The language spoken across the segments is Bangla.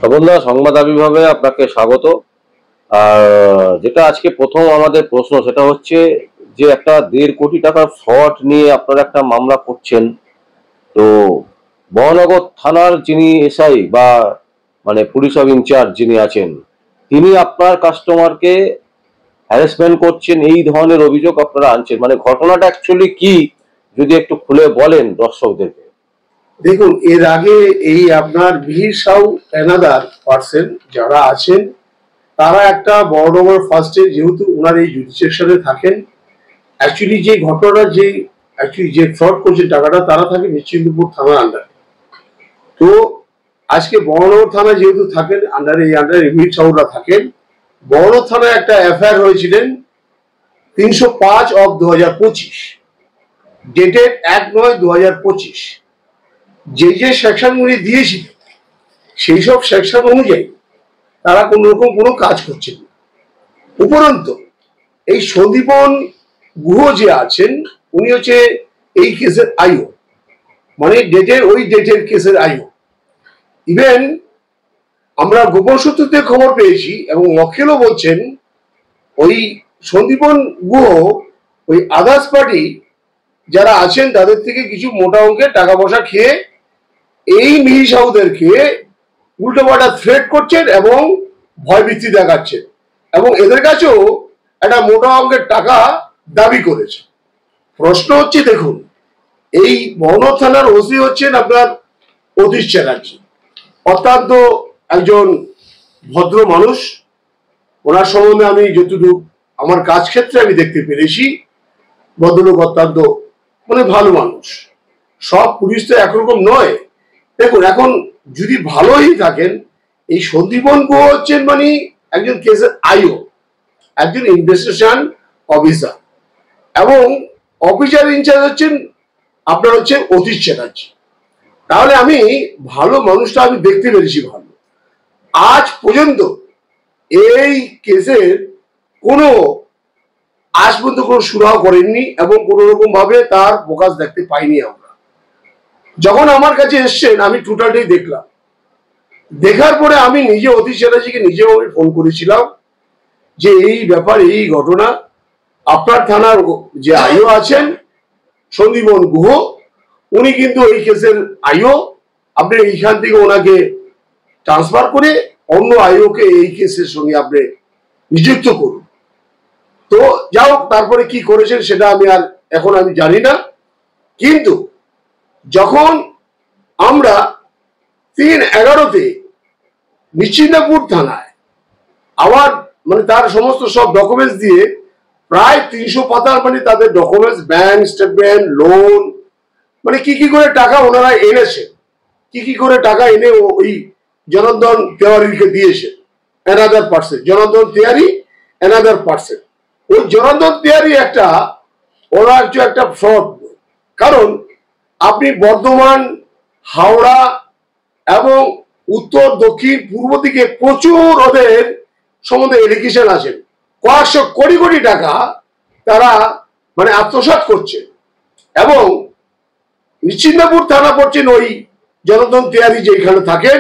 তপনদা, সংবাদ আবির্ভাবে আপনাকে স্বাগত। আর যেটা আজকে প্রথম আমাদের প্রশ্ন সেটা হচ্ছে যে একটা 1.5 কোটি টাকার ফ্রড নিয়ে আপনারা একটা মামলা করছেন। তো বহনগর থানার যিনি এসআই বা মানে পুলিশ অফ ইনচার্জ যিনি আছেন, তিনি আপনার কাস্টমারকে হ্যারাসমেন্ট করছেন, এই ধরনের অভিযোগ আপনারা আনছেন। মানে ঘটনাটা অ্যাকচুয়ালি কি, যদি একটু খুলে বলেন দর্শকদেরকে। দেখুন, এর আগে এই আপনার মিহির সাউ অ্যানাদার পার্সন যারা আছেন, তারা একটা বড়নগর ফার্স্টে, যেহেতু ওনার এই জুডিশিয়ালে থাকেন, অ্যাকচুয়ালি যে ঘটনা যে ফ্রড করছে টাকাটা, তারা থাকে নিশ্চিন্তপুর থানার আন্ডারে। তো আজকে বড়নগর থানা যেহেতু থাকেন আন্ডারে মিহির সাউরা থাকেন, বড়নগর থানায় একটা এফআইআর হয়েছিলেন 305/2025, ডেটেড 1/9/2025। যে সেকশনগুলি দিয়েছিলেন সেই সব সেকশন অনুযায়ী তারা কোন রকম কোনো কাজ করছেন না। উপরন্তু এই সন্দীপন গুহ যে আছেন, উনি হচ্ছে এই কেসের আইও, মানে ওই ডেটের কেসের আইও। ইভেন আমরা গোপন সূত্রতে খবর পেয়েছি এবং মক্কেলও বলছেন, ওই সন্দীপন গুহ ওই আদার্স পার্টি যারা আছেন তাদের থেকে কিছু মোটা অঙ্কের টাকা পয়সা খেয়ে এই মিহি সাউদেরকে উল্টোপাল্টা থ্রেট করছেন এবং ভয়ভীতি দেখাচ্ছেন, এবং এদের কাছেও একটা মোটা অঙ্কের টাকা দাবি করেছে। প্রশ্ন হচ্ছে, দেখুন, এই বহনগর থানার ওসি হচ্ছেন আপনার অতীশ চ্যাটার্জি, অত্যন্ত একজন ভদ্র মানুষ। ওনার সম্বন্ধে আমি যতটুকু আমার কাজ ক্ষেত্রে আমি দেখতে পেরেছি, ভদ্রলোক অত্যন্ত মানে ভালো মানুষ। সব পুলিশ তো একরকম নয়। দেখুন, এখন যদি ভালোই থাকেন, এই সন্দীপন গুহ হচ্ছেন মানে একজন কেসের আইও, একজন ইনভেস্টিগেশন অফিসার, এবং অফিসার ইনচার্জ হচ্ছেন আপনার হচ্ছে অতীশ চ্যাটার্জি। তাহলে আমি ভালো মানুষটা আমি দেখতে পেরেছি ভালো। আজ পর্যন্ত এই কেসের কোনো আজ পর্যন্ত কোনো সুরাহা করেননি এবং কোনো রকম ভাবে তার প্রকাশ দেখতে পাইনি আমরা। যখন আমার কাছে এসছেন আমি টোটালটাই দেখলাম। দেখার পরে আমি নিজে অতীশ চ্যাটার্জিকে নিজেও আমি ফোন করেছিলাম যে এই ব্যাপার, এই ঘটনা, আপনার থানার যে আইও আছেন সন্দীপন গুহ, উনি কিন্তু এই কেসের আইও, আপনি এইখান থেকে ওনাকে ট্রান্সফার করে অন্য আইওকে এই কেসের সঙ্গে আপনি নিযুক্ত করুন। তো যাও, তারপরে কি করেছেন সেটা আমি আর এখন আমি জানি না। কিন্তু যখন আমরা 3/11-তে নিশ্চিন্তপুর থানায় আবার মানে তার সমস্ত সব ডকুমেন্টস দিয়ে প্রায় 300 পাতার মানে তাদের ডকুমেন্টস, ব্যাংক স্টেটমেন্ট, লোন, মানে কি করে টাকা ওনারা এনেছে, কি করে টাকা এনে ওই জনার্দন তেওয়ারিকে দিয়েছে, another person, Janardan Tewari another person. ওই জনার্দন তেওয়ারি একটা ওরা একটা ফ্রড। কারণ আপনি বর্ধমান, হাওড়া এবং উত্তর, দক্ষিণ, পূর্ব দিকে প্রচুর ওদের সম্বন্ধে এলিগেশন আছেন। কয়েকশো কোটি কোটি টাকা তারা মানে আত্মসাৎ করছে, এবং নিশ্চিন্তপুর থানা পড়ছেন ওই জনার্দন তেওয়ারি যেখানে থাকেন,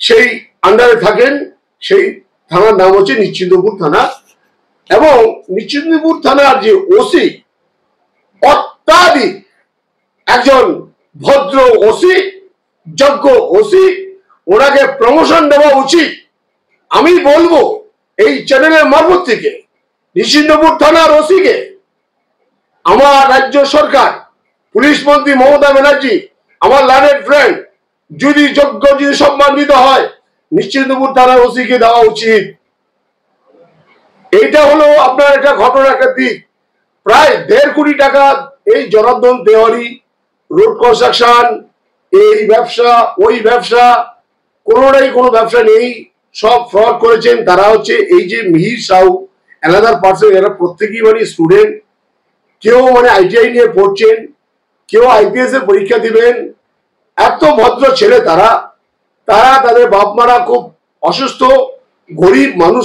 সেই আন্ডারে থাকেন। সেই থানার নাম হচ্ছে নিশ্চিন্তপুর থানা, এবং নিশ্চিন্তপুর থানার যে ওসি অত্যাধিক একজন ভদ্র ওসি, যোগ্য ওসি, ওনাকে প্রমোশন দেওয়া উচিত। আমি বলবো এই চ্যানেলের মারফত থেকে নিশ্চিন্তপুর থানার ওসিকে আমার রাজ্য সরকার, পুলিশ মন্ত্রী মমতা ব্যানার্জি, আমার লার্নেড ফ্রেন্ড, যদি যোগ্য, যদি সম্মানিত হয়, নিশ্চিন্তপুর থানার ওসিকে দেওয়া উচিত। এইটা হলো আপনার একটা ঘটনা, একটা দিক। প্রায় 1.5 কোটি টাকা এই জনার্দন তেওয়ারি, রোড কনস্ট্রাকশন, এই ব্যবসা, ওই ব্যবসা, কোনোটাই কোনো ব্যবসা নেই, সব ফ্রড করেছেন। তারা হচ্ছে এই যে মিহির সাউ, অ্যানাদার পার্সন, এরা প্রত্যেকেই মানে স্টুডেন্ট। কেউ মানে আইটিআই নিয়ে পড়ছেন, কেউ আইপিএস এর পরীক্ষা দিবেন। এত ভদ্র ছেলে তারা। তাদের বাপ মারা খুব অসুস্থ, গরিব মানুষ।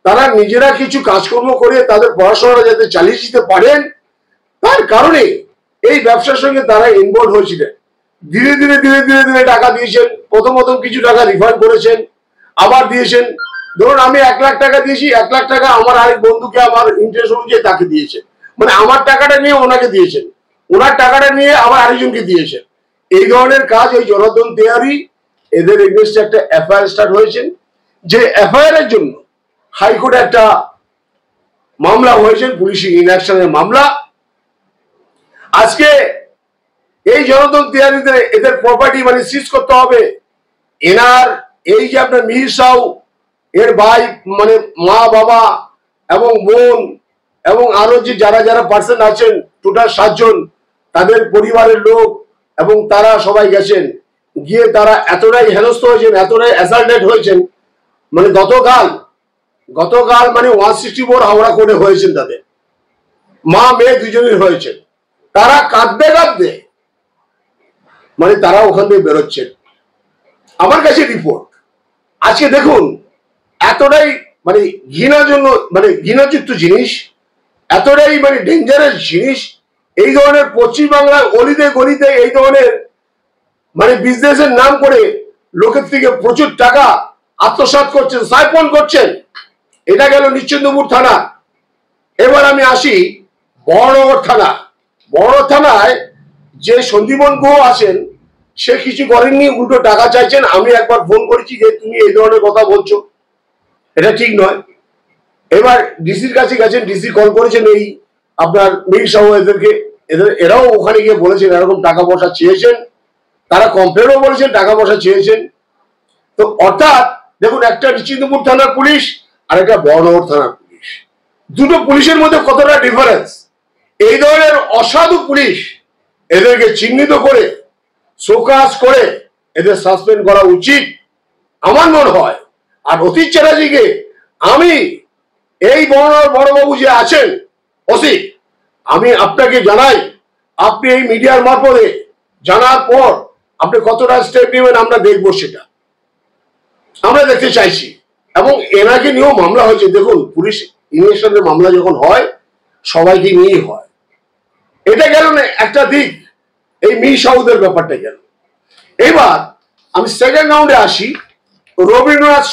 তারা নিজেরা কিছু কাজকর্ম করে তাদের পড়াশোনাটা যাতে চালিয়ে যেতে পারেন, তার কারণে এই ব্যবসার সঙ্গে তারা ইনভলভ হয়েছিলেন। ধীরে ধীরে ধীরে ধীরে ধীরে টাকা দিয়েছেন। প্রথম কিছু টাকা রিফান্ড করেছেন, আবার দিয়েছেন। ধরুন আমি 1,00,000 টাকা দিয়েছি, 1,00,000 টাকা আমার আরেক বন্ধুকে আমার ইন্টারেস্ট অনুযায়ী তাকে দিয়েছেন, মানে আমার টাকাটা নিয়ে ওনাকে দিয়েছেন, ওনার টাকাটা নিয়ে আবার আরেকজনকে দিয়েছেন। এই ধরনের কাজ এই জনার্দন তেওয়ারি এদের এগেইনস্টে একটা এফআইআর স্টার্ট হয়েছে। যে এফআইআর এর জন্য হাইকোর্টে একটা মামলা হয়েছে, পুলিশ ইনঅ্যাকশনের মামলা। আজকে এই জনার্দন তেওয়ারিদের এদের প্রপার্টি মানে সিজ করতে হবে। এনার এই যে আপনার মিহির সাউ এর ভাই মানে মা বাবা এবং বোন এবং আরো যে যারা যারা পার্সন আছেন টোটাল 7 জন, তাদের পরিবারের লোক এবং তারা সবাই গেছেন, গিয়ে তারা এতটাই হেনস্থ হয়েছেন, এতটাই অ্যাসাল্টেড হয়েছেন। মানে গতকাল মানে 164 হাওড়া কোর্টে হয়েছেন, তাদের মা মেয়ে দুজনই হয়েছেন। তারা কাঁদতে কাঁদতে মানে তারা ওখান থেকে বেরোচ্ছেন। আমার কাছে রিপোর্ট আজকে দেখুন, এতটাই মানে ঘৃণাযুক্ত জিনিস, এতটাই মানে ডেঞ্জারাস জিনিস। এই ধরনের পশ্চিমবাংলার অলিতে গলিতে এই ধরনের মানে বিজনেসের নাম করে লোকের থেকে প্রচুর টাকা আত্মসাৎ করছেন, সাইফন করছেন। এটা গেল নিশ্চিন্দপুর থানা। এবার আমি আসি বড়নগর থানা। বড় থানায় যে সন্দীপন গুহ আছেন, সে কিছু করেননি, উল্টো টাকা চাইছেন। আমি একবার ফোন করেছি যে তুমি এই ধরনের কথা বলছো, এটা ঠিক নয়। এবার ডিসির কাছে গেছেন, ডিসি কল করেছেন এই আপনার মিহির সাহু এদেরকে, এরাও ওখানে গিয়ে বলেছেন এরকম টাকা পয়সা চেয়েছেন, তারা কমপ্লেনও বলেছেন টাকা পয়সা চেয়েছেন। তো অর্থাৎ দেখুন, একটা নিশ্চিন্দপুর থানার পুলিশ আর একটা বড়নগর থানার পুলিশ, দুটো পুলিশের মধ্যে কতটা ডিফারেন্স। এই ধরনের অসাধু পুলিশ এদেরকে চিহ্নিত করে শোকজ করে এদের সাসপেন্ড করা উচিত আমার মনে হয়। আর অতীত চ্যাটার্জিকে আমি এই বড়বাবু যে আছেন ওসি, আমি আপনাকে জানাই, আপনি এই মিডিয়ার মারফতে জানার পর আপনি কতটা স্টেপ নেবেন আমরা দেখবো, সেটা আমরা দেখতে চাইছি। এবং এনাকে নিয়েও মামলা হয়েছে। দেখুন, পুলিশ ইনভেস্টিগেশনের মামলা যখন হয় সবাইকে নিয়ে হয়। এটা গেল না একটা দিক, এই মিহির সাহুদের ব্যাপারটা গেল। এবার আমি সেকেন্ড রাউন্ডে আসি। রবীন্দ্রনাথ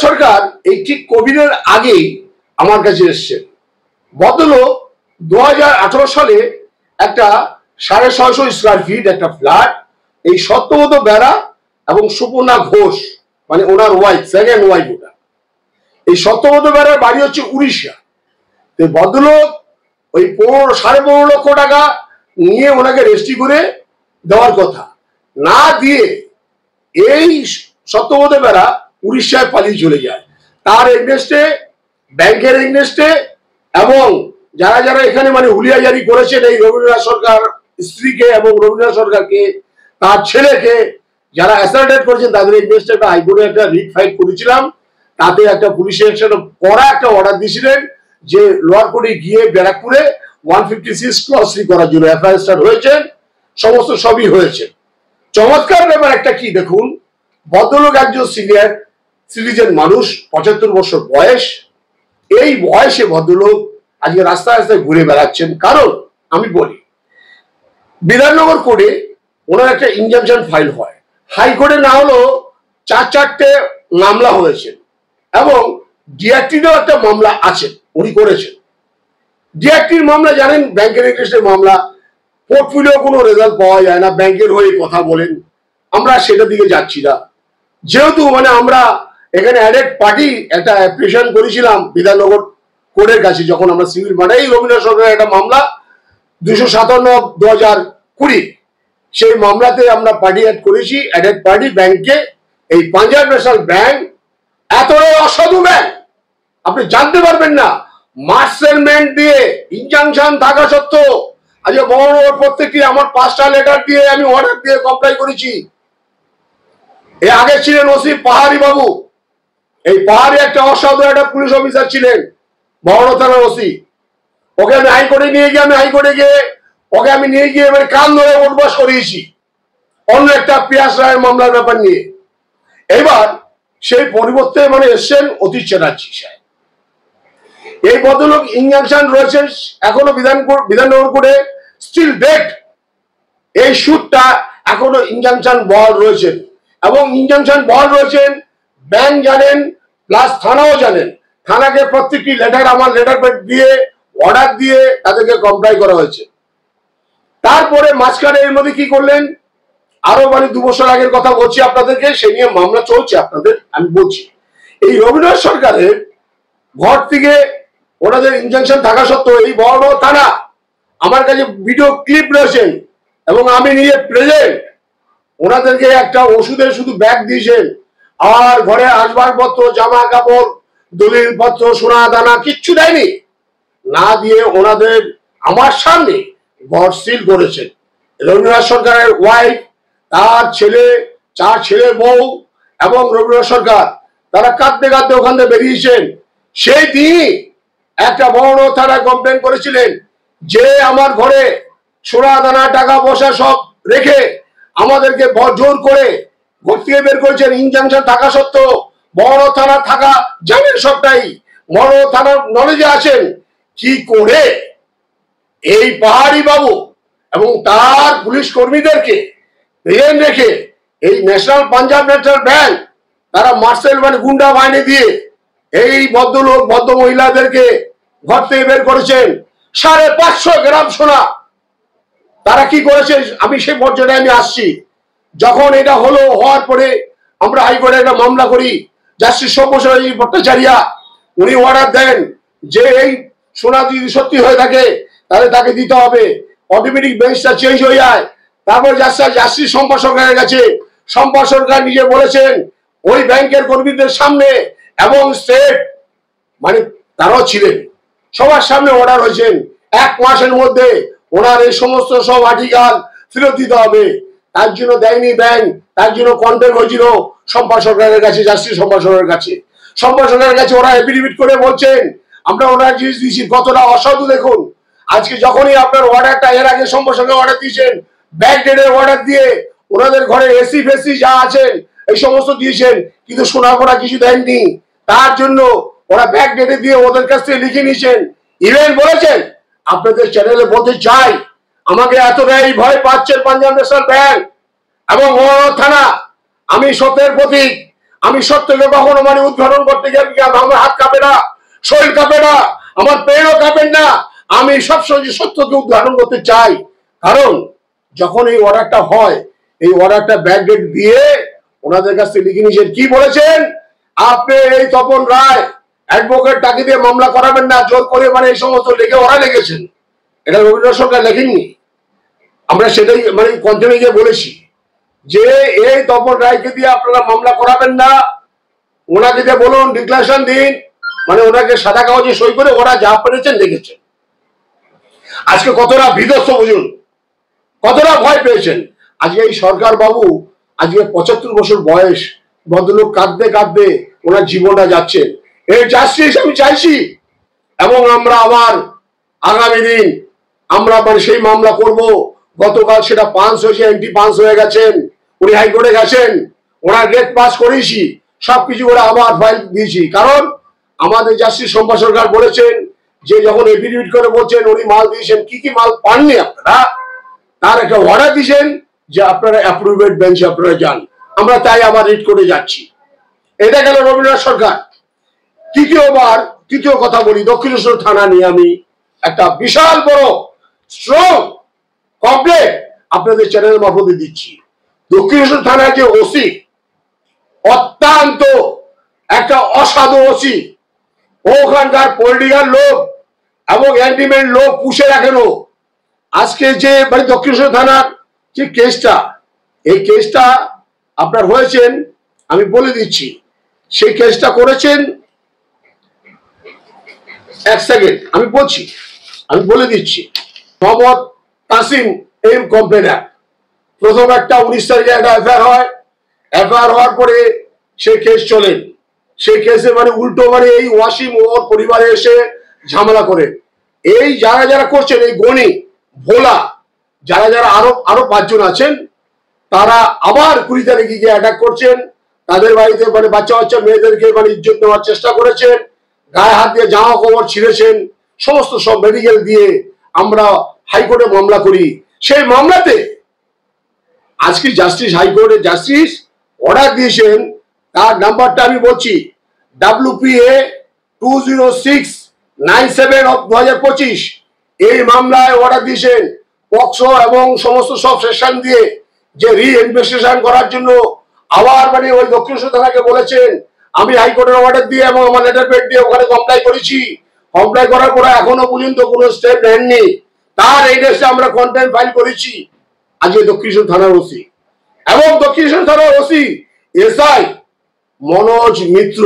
সরকার এই ঠিক কোভিডের আগেই আমার কাছে এসছেন। ভদ্রলোক 2018 সালে একটা 650 স্কোয়ার ফিট একটা ফ্ল্যাট, এই সত্যব্রত বেরা এবং সুপর্ণা ঘোষ মানে ওনার ওয়াইফ, সেকেন্ড ওয়াইফ ওটা, এই সত্যব্রত বেরার বাড়ি হচ্ছে উড়িষ্যা। ভদ্রলোক ওই 15.5 লক্ষ টাকা নিয়ে ওনাকে রেজিস্ট্রি করে দেওয়ার কথা, না দিয়ে এই সত্যব্রত বেরা উড়িষ্যায় পালিয়ে চলে যায়। তার এগেইনস্টে, ব্যাংকের এগেইনস্টে এবং যারা যারা এখানে মানে হুলিয়াজারি করেছেন এই রবীন্দ্রনাথ সরকার স্ত্রীকে এবং রবীন্দ্রনাথ সরকারকে, তার ছেলেকে যারা অ্যাসাল্টেড করেছেন, তাদের এগেইনস্টে একটা হাইকোর্টে একটা রিট ফাইল করেছিলাম। তাতে একটা পুলিশের কড়া একটা অর্ডার দিয়েছিলেন যে লোয়ার কোর্টে গিয়ে ব্যারাকপুরে 156 ক্লজ 3 করার জন্য এফআইআর স্টার্ট হয়েছে। সমস্ত সবই হয়েছে। চমৎকার ব্যাপার একটা কি দেখুন, ভদ্রলোক একজন সিনিয়র সিটিজেন মানুষ, 75 বছর বয়স। এই বয়সে ভদ্রলোক আজকে রাস্তায় রাস্তায় ঘুরে বেড়াচ্ছেন। কারণ আমি বলি, বিধাননগর কোর্টে ওনার একটা ইনজাংশন ফাইল হয়, হাইকোর্টে না হলেও 4-4টে মামলা হয়েছে এবং ডিআরটিরও একটা মামলা আছে, উনি করেছেন। ডিআরটির মামলা জানেন, ব্যাংকের এগেইনস্টে মামলা, পোর্টফোলিও কোনো রেজাল্ট পাওয়া যায় না, ব্যাংকের হয়ে কথা বলেন। আমরা সেটা দিকে যাচ্ছি না, যেহেতু মানে আমরা এখানে অ্যাডেড পার্টি একটা অ্যাপ্লিকেশন করেছিলাম বিধাননগর কোর্টের কাছে, যখন আমরা সিভিল মানে এই রবীন্দ্রনাথ সরকারের একটা মামলা 257/2020, সেই মামলাতে আমরা পার্টি অ্যাড করেছি, অ্যাডেড পার্টি ব্যাংকে। এই পাঞ্জাব ন্যাশনাল ব্যাংক এতটাই অসাধু ব্যাংক আপনি জানতে পারবেন না। মার্সেলমেন্ট দিয়ে ইনজাংশন থাকা সত্ত্বেও আজকে বড়নগর প্রত্যেকটি আমার 5টা লেটার দিয়ে আমি অর্ডার দিয়ে কমপ্লাই করেছি। এর আগে ছিলেন ওসি পাহাড়ি বাবু, এই পাহাড়ি একটা অসাধু একটা পুলিশ অফিসার ছিলেন, বড়নগর থানার ওসি। ওকে আমি হাইকোর্টে নিয়ে গিয়ে ওকে আমি নিয়ে গিয়ে এবার কান ধরে উঠবাস করিয়েছি অন্য একটা পিয়াস রায়ের মামলার ব্যাপার নিয়ে। এবার সেই পরিবর্তে মানে এসছেন অতীত চ্যাটার্জি সাহেব। এই ভদ্রলোক ইনজাংশন রয়েছে এখনো বিধাননগর কোর্টে, স্টিল ডেট। এই সুদটা এখনো ইনজাংশন বহাল রয়েছেন, এবং ইনজাংশন বহাল রয়েছেন ব্যাংক জানেন, প্লাস থানাও জানেন। থানাকে প্রত্যেকটি লেটার, আমার লেটার প্যাড দিয়ে অর্ডার দিয়ে তাদেরকে কমপ্লাই করা হয়েছে। তারপরে মাঝখানে এর মধ্যে কি করলেন, আরো 2 বছর আগের কথা বলছি আপনাদেরকে, সে নিয়ে মামলা চলছে আপনাদের, আমি বলছি। এই রবীন্দ্র সরকারের ঘর থেকে ওনাদের ইনজাংশন থাকা সত্ত্বেও এই বড় থানা, আমার কাছে ভিডিও ক্লিপ রয়েছেন এবং আমি নিজে প্রেজেন্ট, ওনাদেরকে একটা ওষুধের শুধু ব্যাগ দিয়েছেন, আর ঘরে আসবাবপত্র, জামা কাপড়, দলিল পত্র, সোনা দানা কিচ্ছু দেয়নি। না দিয়ে ওনাদের আমার সামনে ঘর সিল করেছেন। রবীন্দ্রনাথ সরকারের ওয়াইফ, তার ছেলে, 4 ছেলে বউ এবং রবীন্দ্রনাথ সরকার, তারা কাঁদতে কাঁদতে ওখান থেকে বেরিয়েছেন। সেই দিনই একটা বড় থানায় কমপ্লেন করেছিলেন যে আমার ঘরে সোনা দানা, টাকা পয়সা সব রেখে আমাদেরকে জোর করে ঘর থেকে বের করেছেন। ইনজাংশন থাকা সত্ত্বেও বড় থানা থাকা জানেন, সবটাই বড় থানার নলেজে আছেন। কি করে এই পাহাড়ি বাবু এবং তার পুলিশ কর্মীদেরকে রেখে রেখে এই ন্যাশনাল পাঞ্জাব ন্যাশনাল ব্যাংক, তারা মার্শাল গুন্ডা বাহিনী দিয়ে এই ভদ্রলোক ভদ্র মহিলাদেরকে ঘর থেকে বের করেছেন। 550 গ্রাম সোনা তারা কি করেছে, আমি সেই পর্যায়ে আমি আসছি। যখন এটা হলো, হওয়ার পরে আমরা হাইকোর্টে একটা মামলা করি। জাস্টিস সব্যসাচী ভট্টাচার্য উনি অর্ডার দেন যে এই সোনা যদি সত্যি হয়ে থাকে তাহলে তাকে দিতে হবে। অটোমেটিক বেঞ্চটা চেঞ্জ হয়ে যায়। তারপর জাস্টিস শম্পা সরকারের কাছে, শম্পা সরকার নিজে বলেছেন ওই ব্যাংকের কর্মীদের সামনে এবং স্টেট তারাও ছিলেন, সবার সামনে অর্ডার হয়েছেন 1 মাসের মধ্যে ওনার এই সমস্ত সব আর্টিকেল ফেরত দিতে হবে। তার জন্য দেয়নি ব্যাংক, তার জন্য কন্ট্যাক্ট হয়েছিল শম্পা সরকারের কাছে, জাস্টিস শম্পা সরকারের কাছে। শম্পা সরকারের কাছে ওরা এফিডেভিট করে বলছেন আমরা ওনার জিনিস দিয়েছি। কতটা অসাধু দেখুন। আজকে যখনই আপনার অর্ডারটা, এর আগে শম্পা সরকার অর্ডার দিয়েছেন, ব্যাক ডেটের অর্ডার দিয়ে ওনাদের ঘরে এসি ফেসি যা আছেন এই সমস্ত দিয়েছেন, কিন্তু সোনা ফোনা কিছু দেননি। তার জন্য ওরা ব্যাক ডেটে দিয়ে ওদের কাছ থেকে লিখে নিয়েছেন। ইভেন বলেছেন, আপনাদের চ্যানেলে বলতে চাই, আমাকে এতটাই ভয় পাচ্ছেন পাঞ্জাব ন্যাশনাল ব্যাংক এবং থানা, আমি সত্যের প্রতীক। আমি সত্যকে কখনো উদ্ঘাটন করতে গেলে আমার হাত কাঁপে না, শরীর কাঁপে না, আমার পেটও কাঁপেন না। আমি সবসময় সত্যকে উদ্ঘাটন করতে চাই। কারণ যখন এই অর্ডারটা হয়, এই অর্ডারটা ব্যাক ডেট দিয়ে ওনাদের কাছ থেকে লিখে নিয়েছেন। কি বলেছেন, আপনি এই তপন রায় অ্যাডভোকেট তাকে দিয়ে মামলা করাবেন না, জোর করে এই সমস্ত লিখে ওরা লিখেছেন। এটা রবীন্দ্র সরকার লেখেননি। আমরা সেটাই কন্টেন্টে গিয়ে বলেছি যে এই তপন রায়কে দিয়ে আপনারা মামলা করাবেন না, ওনাকে দিয়ে বলুন ডিক্লারেশন দিন, ওনাকে সাদা কাগজে সই করে ওরা যা পেরেছেন লিখেছেন। আজকে কতটা বিধ্বস্ত বুঝুন, কতটা ভয় পেয়েছেন। আজকে এই সরকার বাবু, আজকে 75 বছর বয়স, ভদ্রলোক কাঁদতে কাঁদতে ওনার জীবনটা যাচ্ছে। এই জাস্টিস আমি চাইছি, এবং আমরা আবার আগামী দিন আমরা সেই মামলা করব। গতকাল সেটা পাঁচ হয়েছে, এন্টি পাঁচ হয়ে গেছেন, উনি হাইকোর্টে গেছেন, ওনার রেট পাস করেছি, সবকিছু করে আবার ফাইল দিয়েছি। কারণ আমাদের জাস্টিস শম্পা সরকার বলেছেন যে যখন এফিডেভিট করে বলছেন উনি মাল দিয়েছেন, কি কি মাল পাননি আপনারা, তার একটা অর্ডার দিয়েছেন যে আপনারা অ্যাপ্রুভেড বেঞ্চে আপনারা যান। আমরা তাই আবার রিট করে যাচ্ছি। এটা গেল রবীন্দ্রনাথ সরকার। তৃতীয় কথা বলি, দক্ষিণেশ্বর থানা নিয়ে আমি একটা বিশাল বড় স্ট্রং কমপ্লেন আপনাদের চ্যানেল মারফতে দিচ্ছি। দক্ষিণেশ্বর থানার যে ওসি, অত্যন্ত একটা অসাধু ওসি, ওখানকার পলিটিক্যাল লোক এবং অ্যান্টিমেন্ট লোক পুষে রাখেন। আজকে যে দক্ষিণেশ্বর থানার যে কেসটা, এই কেসটা আপনার হয়েছেন, আমি বলে দিচ্ছি। সেই কেসটা করেছেন, এক সেকেন্ড আমি বলছি, আমি বলে দিচ্ছি। মোহাম্মদ কাসিম এম কমপ্লেনার, প্রথম একটা 19 তারিখে একটা এফআইআর হয়। এফআইআর হওয়ার পরে সেই কেস চলেন। সেই কেসে উল্টো এই ওয়াসিম ওর পরিবারে এসে ঝামেলা করে। এই যারা যারা করছেন, এই গণি ভোলা, যারা যারা আরো 5 জন আছেন, তারা আবার 20 তারিখে গিয়ে অ্যাটাক করছেন। তাদের বাড়িতে বাচ্চা বাচ্চা মেয়েদেরকে ইজ্জত দেওয়ার চেষ্টা করেছেন, গায়ে হাত দিয়ে জামা কাপড় ছিঁড়েছেন, সমস্ত সব মেডিকেল দিয়ে আমরা হাইকোর্টে মামলা করি। সেই মামলাতে আজকে জাস্টিস হাইকোর্টের জাস্টিস অর্ডার দিয়েছেন, তার নাম্বারটা আমি বলছি, WPA 20697/2025। এই মামলায় অর্ডার দিয়েছেন পক্সো এবং সমস্ত সব সেকশন দিয়ে যে রি-ইনভেস্টিগেশন করার জন্য। আবার মানে ওই দক্ষিণেশ্বর থানাকে বলেছেন, আমি হাইকোর্টের অর্ডার দিয়ে এবং আমার লেটার পেড দিয়ে ওখানে কমপ্লাই করেছি। কমপ্লাই করার পরে এখনো পর্যন্ত কোনো স্টেপ নেননি। তার এগেইনস্টে আমরা কন্টেম্প ফাইল করেছি আজকে দক্ষিণেশ্বর থানার ওসি এবং দক্ষিণেশ্বর থানার ওসি SI মনোজ মিত্র।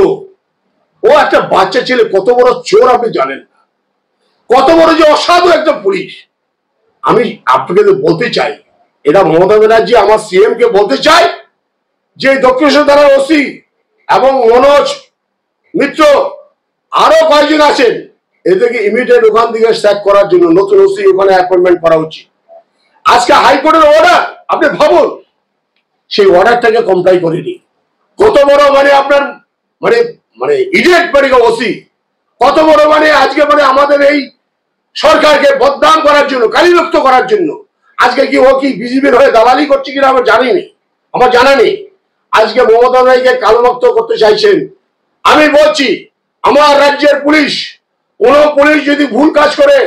ও একটা বাচ্চা ছেলে, কত বড় চোর আপনি জানেন না, কত বড় যে অসাধু একটা পুলিশ। আমি আপনাকে বলতে চাই, এটা মমতা ব্যানার্জি আমার CM কে বলতে চাই যে দক্ষিণেশ্বর থানার ওসি এবং মনোজ মিত্র আরো কয়েকজন আছেন, এদেরকে ইমিডিয়েট ওখান থেকে স্যাক করার জন্য নতুন ওসি ওখানে অ্যাপয়েন্টমেন্ট করা উচিত। আজকে হাইকোর্টের অর্ডার, আপনি ভাবুন, সেই অর্ডারটাকে কমপ্লাই করেনি। কত বড় মানে আপনার মানে মানে ইডিয়েট মানে ওসি, কত বড় মানে আজকে মানে আমাদের এই সরকারকে বদনাম করার জন্য, কালিলুপ্ত করার জন্য। আজকে কি ও কি বিজেপির হয়ে দালালি করছে কিনা আমার জানি নেই, আমার জানা নেই। আজকে মমতা ব্যানার্জিকে কালোমুক্ত করতে চাইছেন। আমি বলছি, আমার রাজ্যের পুলিশ, কোন পুলিশ যদি ভুল কাজ করে,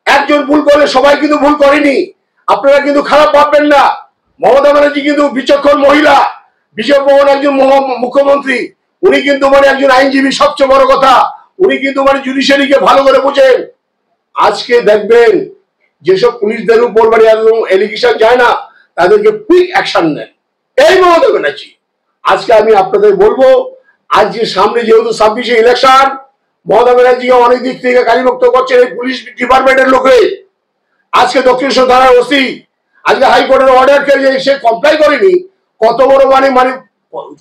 একজন ভুল করলে সবাই কিন্তু ভুল করেনি। আপনারা কিন্তু খারাপ ভাববেন না। মমতা ব্যানার্জি কিন্তু বিচক্ষণ মহিলা, বিজয় মোহন একজন মুখ্যমন্ত্রী, উনি কিন্তু মানে একজন আইনজীবী, সবচেয়ে বড় কথা উনি কিন্তু মানে জুডিশিয়ারিকে ভালো করে বোঝেন। আজকে দেখবেন যেসব পুলিশদের উপর মানে এলিগেশন যায় না, তাদেরকে কুইক অ্যাকশন নেন এই মমতা ব্যানার্জি। আজকে আমি আপনাদের বলবো, আজকে সামনে যেহেতু 26-এ ইলেকশন, মমতা ব্যানার্জিকে অনেক দিক থেকে কালিমুক্ত করছে এই পুলিশ ডিপার্টমেন্টের লোকে। আজকে দক্ষিণেশ্বর থানার ওসি আজকে হাইকোর্টের অর্ডারকে সে কমপ্লাই করেনি, কত বড় মানে মানে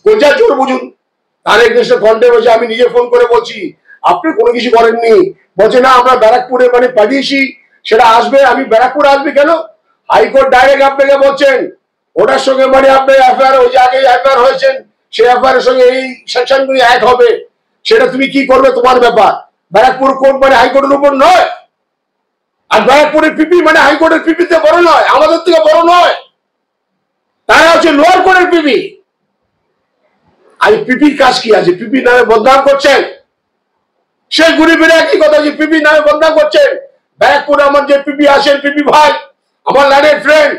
কোজা চোর বুঝুন। তার এগেইনস্টে কন্টেম্প হয়েছে। আমি নিজে ফোন করে বলছি, আপনি কোনো কিছু করেননি। বলছে না, আমরা ব্যারাকপুরে মানে পাঠিয়েছি, সেটা আসবে। আমি ব্যারাকপুরে আসবে কেন? হাইকোর্ট ডাইরেক্ট আপনাকে বলছেন ওটার সঙ্গে মানে আপনার এফআইআর, ওই যে আগে এফআইআর হয়েছেন, সেই এফআইআর সঙ্গে এই সেকশনগুলি অ্যাড হবে। সেটা তুমি কি করবে তোমার ব্যাপার। ব্যারাকপুর কোর্ট মানে হাইকোর্টের উপর নয়, আর ব্যারাকপুরের পিপি মানে হাইকোর্টের পিপিতে বড় নয়, আমাদের থেকে বড় নয়। তারা হচ্ছে লোয়ার কোর্টের পিপি। আর পিপির কাজ কি আছে? পিপি নামে বদনাম করছেন। সে গরিবের একই কথা, যে পিপি নামে বদনাম করছেন। ব্যারাকপুরে আমার যে পিপি আছেন, পিপি ভাই, আমার লাইনের ফ্রেন্ড,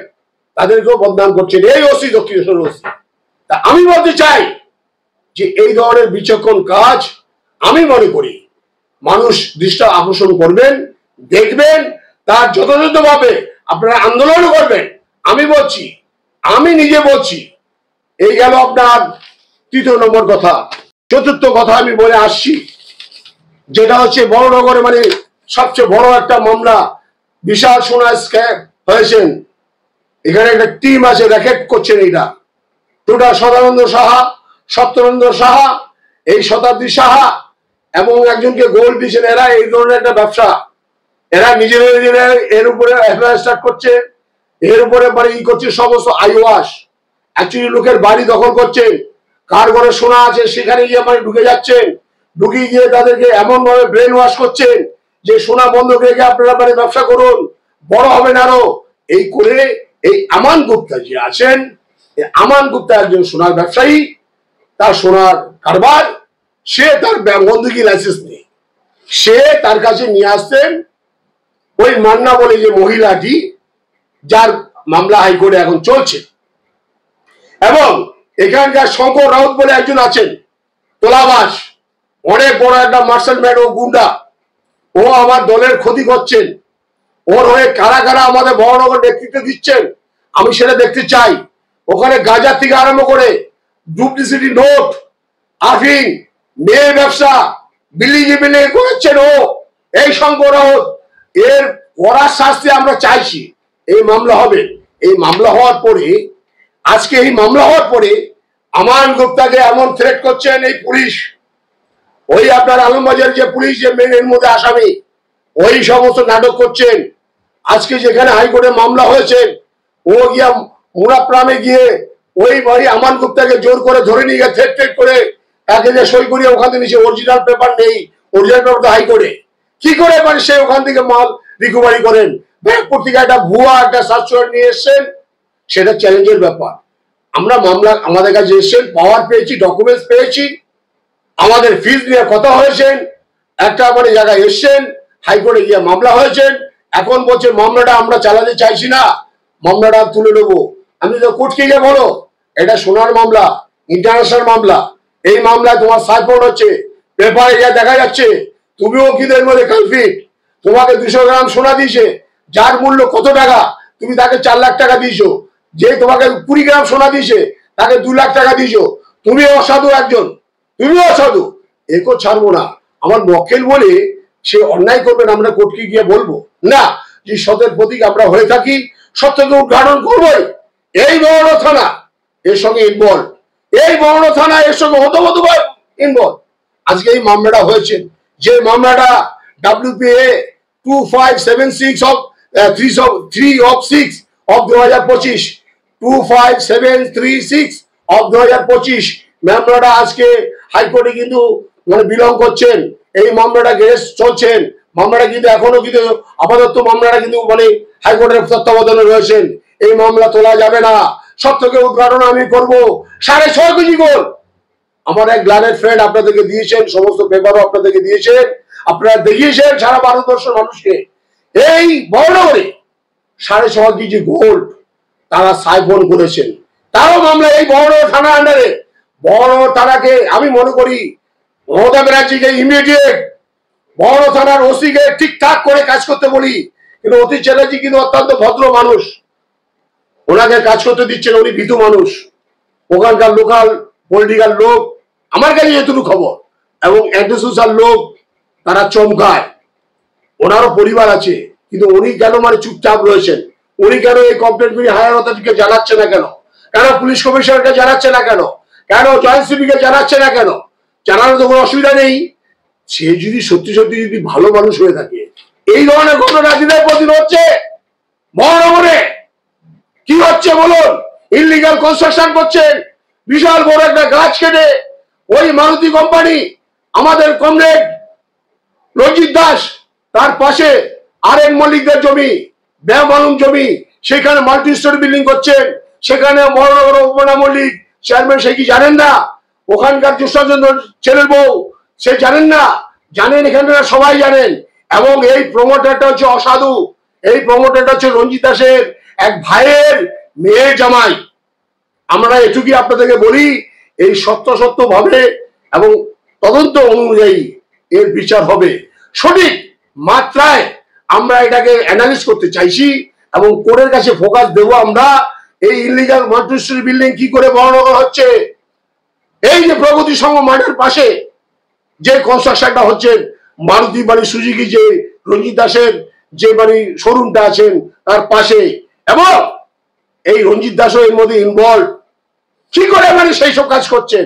তাদেরকেও বদনাম করছেন এই ওসি, দক্ষিণেশ্বর ওসি। তা আমি বলতে চাই যে এই ধরনের বিচক্ষণ কাজ আমি মনে করি মানুষ দৃষ্টি আকর্ষণ করবেন, দেখবেন, তার যথাযথভাবে আপনারা আন্দোলনও করবেন। আমি বলছি, আমি নিজে বলছি। এই গেল আপনার 3 নম্বর কথা। 4র্থ কথা আমি বলে আসছি, যেটা হচ্ছে বড়নগরে মানে সবচেয়ে বড় একটা মামলা, বিশাল সোনা স্ক্যাম হয়েছেন। এখানে একটা টিম আছে, র্যাকেট করছেন। এইটা টোটাল সদানন্দ সাহা, সত্যনন্দ সাহা, এই শতাব্দী সাহা এবং একজনকে গোল্ড দিয়েছেন। এরা এই ধরনের একটা ব্যবসা, এরা নিজেদের এর উপরে এফআইআর স্টার্ট করছে, এর উপরে মানে ই করছে সমস্ত আইওয়াস। অ্যাকচুয়ালি লোকের বাড়ি দখল করছেন, কার ঘরে সোনা আছে সেখানে গিয়ে মানে ঢুকে যাচ্ছেন, ঢুকে গিয়ে তাদেরকে এমন ভাবে ব্রেন ওয়াশ করছেন যে সোনা বন্ধক রেখে আপনারা মানে ব্যবসা করুন, বড় হবেন আরো। এই করে এই আমান গুপ্তা যে আছেন, আমান গুপ্তা একজন সোনার ব্যবসায়ী, তার সোনার কারবার, সে তার বন্দুকি লাইসেন্স নেই, সে তার কাছে নিয়ে আসতেন ওই মান্না বলে যে মহিলাটি, যার মামলা হাইকোর্টে এখন চলছে। এবং এখানকার শঙ্কর রাউত বলে একজন আছেন, তোলাবাস, অনেক বড় একটা মার্শাল ম্যান, ও গুন্ডা, ও আমার দলের ক্ষতি করছেন। ওর হয়ে কারা কারা আমাদের বড়নগর নেতৃত্ব দিচ্ছেন আমি সেটা দেখতে চাই। ওখানে গাঁজা থেকে আরম্ভ করে ডুপ্লিসিটি নোট, আফিং, মেয়ে ব্যবসা, বিলি করেছেন ও, এই শঙ্কর রাউত। এর কড়া শাস্তি আমরা চাইছি। এই মামলা হবে, এই মামলা হওয়ার পরে, আজকে এই মামলা হওয়ার পরে আমান গুপ্তাকে এমন থ্রেট করছেন এই পুলিশ, ওই আপনার আলমবাজার যে পুলিশ যে মেন এর মধ্যে আসামি, ওই সমস্ত নাটক করছেন। আজকে যেখানে হাইকোর্টে মামলা হয়েছে, ও গিয়া মুরাপ্রামে গিয়ে ওই বাড়ি আমান গুপ্তাকে জোর করে ধরে নিয়ে গিয়ে থ্রেট করে তাকে যে সই করিয়ে ওখান থেকে নিচে অরিজিনাল পেপার নেই, অরিজিনাল পেপার তো হাইকোর্টে। কি করে মানে সে ওখান থেকে মাল রিকভারি করেন? ব্যাংকপুর থেকে একটা ভুয়া একটা সার্টিফিকেট নিয়ে এসছেন, সেটা চ্যালেঞ্জের ব্যাপার। আমরা মামলা আমাদের কাছে এসেছেন, পাওয়ার পেয়েছি, ডকুমেন্টস পেয়েছি, আমাদের ফিজ নিয়ে কথা হয়েছেন, একটা মানে জায়গায় এসছেন, হাইকোর্টে গিয়ে মামলা হয়েছেন, এখন বলছে মামলাটা আমরা চালাতে চাইছি না, মামলাটা তুলে নেবো। আমি তো কোর্টকে গিয়ে বলো এটা সোনার মামলা, ইন্টারন্যাশনাল মামলা, এই মামলায় তোমার সাইফোন হচ্ছে, পেপারে গিয়ে দেখা যাচ্ছে তুমিও কিদের মধ্যে কালফিট। তোমাকে 200 গ্রাম সোনা দিয়েছে, যার মূল্য কত টাকা, তুমি তাকে 4 লাখ টাকা দিয়েছো। যে তোমাকে 20 গ্রাম সোনা দিয়েছে তাকে 2 লাখ টাকা দিয়েছো। তুমি অসাধু একজন, তুমিও অসাধু, একে ছাড়বো না। আমার মক্কেল বলে সে অন্যায় করবেন আমরা কোর্টকে গিয়ে বলবো না। যে সতের প্রতীক আমরা হয়ে থাকি, সত্যকে উদ্ঘাটন করবোই। এই বড় থানা এর সঙ্গে ইনভলভ, এই বড় থানা এর সঙ্গে হতবতভাবে ইনভলভ। আজকে এই মামলাটা হয়েছে, যে মামলাটা WPA 2576 of 3 of 6 of 2025, 25736 of 2025 মামলাটা আজকে হাইকোর্টে কিন্তু মানে বিলং করছেন। এই মামলাটা কেস চলছেন, মামলাটা কিন্তু এখনো কিন্তু আপাতত মামলাটা কিন্তু মানে হাইকোর্টের তত্ত্বাবধানে রয়েছেন। এই মামলা তোলা যাবে না, সত্যকে উদ্ঘাটন আমি করব। 6.5 কেজি গোল্ড আমার এক গ্লানের ফ্রেন্ড আপনাদেরকে দিয়েছেন, সমস্ত পেপারও আপনাদেরকে দিয়েছেন, আপনারা দেখিয়েছেন সারা ভারতবর্ষের মানুষকে। এই বড় 6.5 কেজি গোল্ড তারা সাইফোন করেছেন, তারও মামলা এই বড় থানা আন্ডারে। বড় থানাকে আমি মনে করি মমতা ব্যানার্জিকে ইমিডিয়েট বড় থানার ওসি কে ঠিকঠাক করে কাজ করতে বলি। কিন্তু অতীশ চ্যাটার্জি কিন্তু অত্যন্ত ভদ্র মানুষ, ওনাকে কাজ করতে দিচ্ছেন, উনি ভীতু মানুষ, ওখানকার লোকাল পলিটিক্যাল লোক আমার কাছে যেটুকু খবর এবং অ্যান্টিসোশাল লোক তারা চমকায়। ওনারও পরিবার আছে, কিন্তু উনি কেন মানে চুপচাপ রয়েছেন? উনি কেন এই কমপ্লেন্টগুলি হায়ার অথরিটিকে জানাচ্ছে না কেন? কেন পুলিশ কমিশনারকে জানাচ্ছে না কেন? কেন জয়েন্ট সিপিকে জানাচ্ছে না কেন? জানানোর তো কোনো অসুবিধা নেই। সে যদি সত্যি সত্যি যদি ভালো মানুষ হয়ে থাকে, এই ধরনের ঘটনা দিনের প্রতি হচ্ছে মহানগরে কি হচ্ছে বলুন? ইলিগাল কনস্ট্রাকশন করছেন, বিশাল বড় একটা গাছ কেটে ওই মারুতি কোম্পানি আমাদের কমরেড রঞ্জিত দাস তার পাশে আরএন মল্লিকদের জমি, ব্যয়মালুম জমি, সেখানে মাল্টি স্টোরি বিল্ডিং করছেন। সেখানে মহানগর উপনা মল্লিক চেয়ারম্যান, সে কি জানেন না? ওখানকার জোসচন্দ্র ছেলের বউ, সে জানেন না? জানেন, এখানকার সবাই জানেন। এবং এই প্রমোটারটা হচ্ছে অসাধু, এই প্রমোটারটা হচ্ছে রঞ্জিত দাসের এক ভাইয়ের মেয়ের জামাই। আমরা এটুকুই আপনাদেরকে বলি, এই সত্য ভাবে এবং তদন্ত অনুযায়ী এর বিচার হবে, সঠিক মাত্রায় আমরা এটাকে অ্যানালিস করতে চাইছি এবং কোর্টের কাছে ফোকাস দেবো আমরা। এই ইলিগাল মাল্টি-স্টোরি বিল্ডিং কি করে বহনগর হচ্ছে, এই যে প্রগতি সংঘ মাঠের পাশে যে কনস্ট্রাকশনটা হচ্ছে, মারুতি বাড়ি সুজুকি যে রঞ্জিত দাসের যে বাড়ি শোরুমটা আছেন তার পাশে, এবং এই রঞ্জিত দাসও এর মধ্যে ইনভলভ। কি করে মানে সেই সব কাজ করছেন?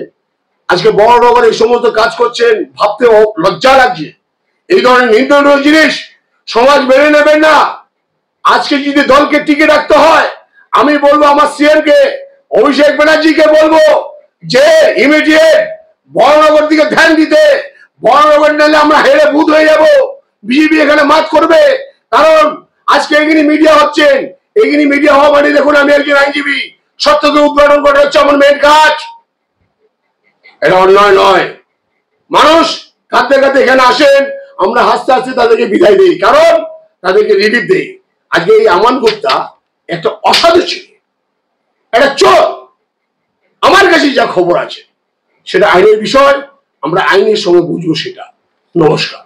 আজকে বড়নগর এই সমস্ত কাজ করছেন, ভাবতে লজ্জা লাগছে। এই ধরনের নিন্দনীয় জিনিস সমাজ মেনে নেবেন না। আজকে যদি দলকে টিকে রাখতে হয়, আমি বলবো আমার সিএম কে, অভিষেক ব্যানার্জিকে বলবো যে ইমিডিয়েট বড়নগর দিকে ধ্যান দিতে। বড়নগর নাহলে আমরা হেরে ভূত হয়ে যাব, বিজেপি এখানে মাত করবে। কারণ আজকে এখানে মিডিয়া হচ্ছেন, এখানে মিডিয়া হওয়া মানে দেখুন আমি একজন আইনজীবী, সত্যকে উদ্ঘাটন করা হচ্ছে আমার মেন কাজ। এটা অন্যায় নয়। মানুষ কাঁদতে কাঁদতে এখানে আসেন, আমরা হাসতে হাসতে তাদেরকে বিদায় দিই, কারণ তাদেরকে রিলিফ দেই। আজকে এই আমান গুপ্তা একটা অসাধু ছিল, একটা চোর। আমার কাছে যা খবর আছে সেটা আইনের বিষয়, আমরা আইনের সঙ্গে বুঝবো সেটা। নমস্কার।